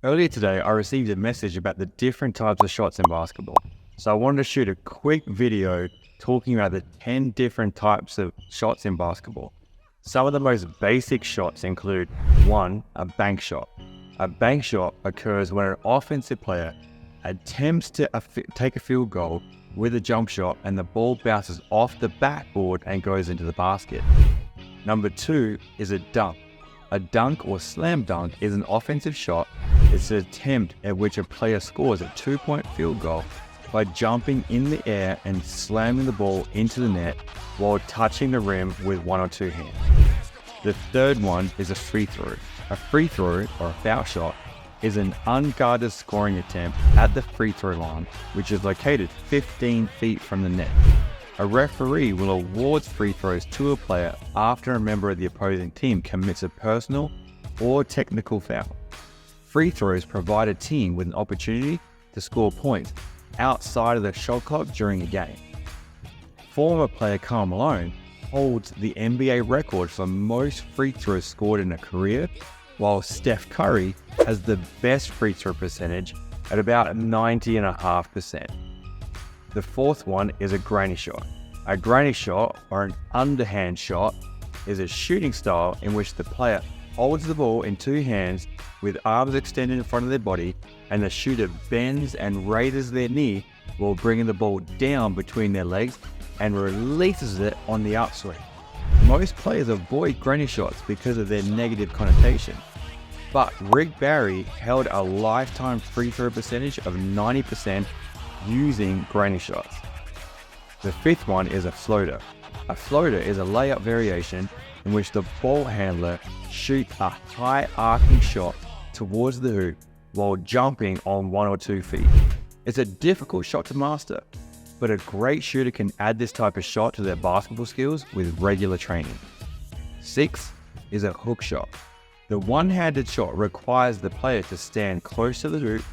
Earlier today, I received a message about the different types of shots in basketball. So I wanted to shoot a quick video talking about the 10 different types of shots in basketball. Some of the most basic shots include 1. A bank shot. A bank shot occurs when an offensive player attempts to take a field goal with a jump shot and the ball bounces off the backboard and goes into the basket. Number 2 is a dunk. A dunk or slam dunk is an offensive shot. It's an attempt at which a player scores a 2-point field goal by jumping in the air and slamming the ball into the net while touching the rim with one or two hands. The third one is a free throw. A free throw, or a foul shot, is an unguarded scoring attempt at the free throw line, which is located 15 feet from the net. A referee will award free throws to a player after a member of the opposing team commits a personal or technical foul. Free throws provide a team with an opportunity to score points outside of the shot clock during a game. Former player Karl Malone holds the NBA record for most free throws scored in a career, while Steph Curry has the best free throw percentage at about 90.5%. The fourth one is a granny shot. A granny shot, or an underhand shot, is a shooting style in which the player holds the ball in two hands with arms extended in front of their body, and the shooter bends and raises their knee while bringing the ball down between their legs and releases it on the upswing. Most players avoid granny shots because of their negative connotation, but Rick Barry held a lifetime free throw percentage of 90% using granny shots. The fifth one is a floater. A floater is a layup variation in which the ball handler shoots a high arcing shot towards the hoop while jumping on 1 or 2 feet. It's a difficult shot to master, but a great shooter can add this type of shot to their basketball skills with regular training. 6 is a hook shot. The one-handed shot requires the player to stand close to the hoop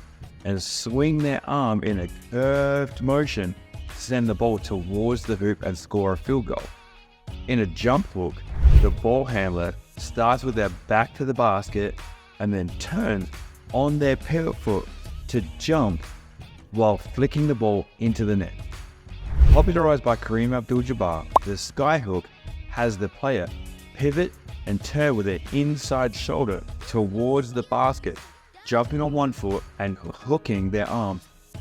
and swing their arm in a curved motion to send the ball towards the hoop and score a field goal. In a jump hook, the ball handler starts with their back to the basket and then turns on their pivot foot to jump while flicking the ball into the net. Popularized by Kareem Abdul-Jabbar, the skyhook has the player pivot and turn with their inside shoulder towards the basket, jumping on one foot and hooking their arm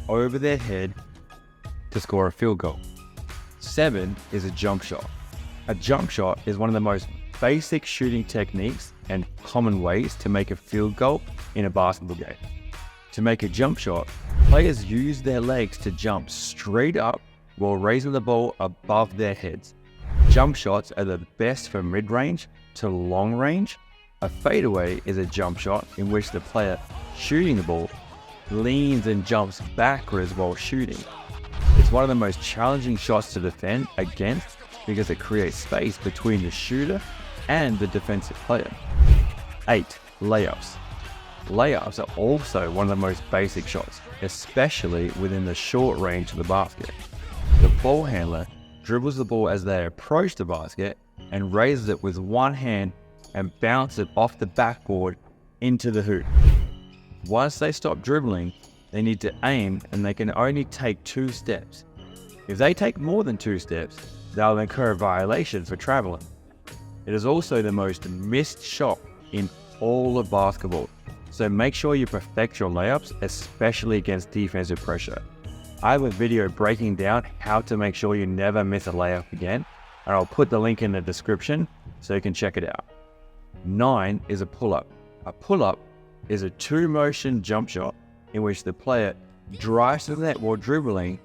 over their head to score a field goal. 7 is a jump shot. A jump shot is one of the most basic shooting techniques and common ways to make a field goal in a basketball game. To make a jump shot, players use their legs to jump straight up while raising the ball above their heads. Jump shots are the best for mid-range to long range. A fadeaway is a jump shot in which the player shooting the ball leans and jumps backwards while shooting. It's one of the most challenging shots to defend against because it creates space between the shooter and the defensive player. 8. Layups. Layups are also one of the most basic shots, especially within the short range of the basket. The ball handler dribbles the ball as they approach the basket and raises it with one hand and bounces it off the backboard into the hoop. Once they stop dribbling, they need to aim, and they can only take 2 steps. If they take more than 2 steps, they'll incur a violation for traveling. It is also the most missed shot in all of basketball, so make sure you perfect your layups, especially against defensive pressure. I have a video breaking down how to make sure you never miss a layup again, and I'll put the link in the description so you can check it out. 9 is a pull-up. A pull-up is a 2-motion jump shot in which the player drives to the net while dribbling,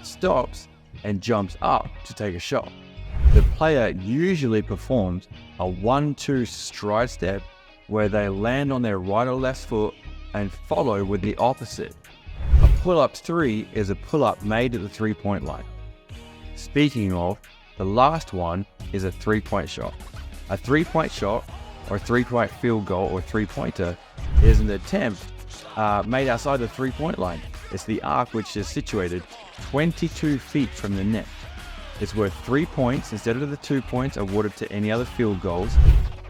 stops, and jumps up to take a shot. The player usually performs a 1-2 stride step where they land on their right or left foot and follow with the opposite. A pull-up 3 is a pull-up made at the 3-point line. Speaking of, the last one is a 3-point shot. A 3-point shot, or 3-point field goal or 3-pointer, is an attempt made outside the 3-point line. It's the arc which is situated 22 feet from the net. It's worth 3 points instead of the 2 points awarded to any other field goals,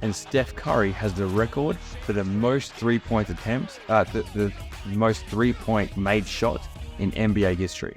and Steph Curry has the record for the most three-point attempts, the most three-point made shots in NBA history.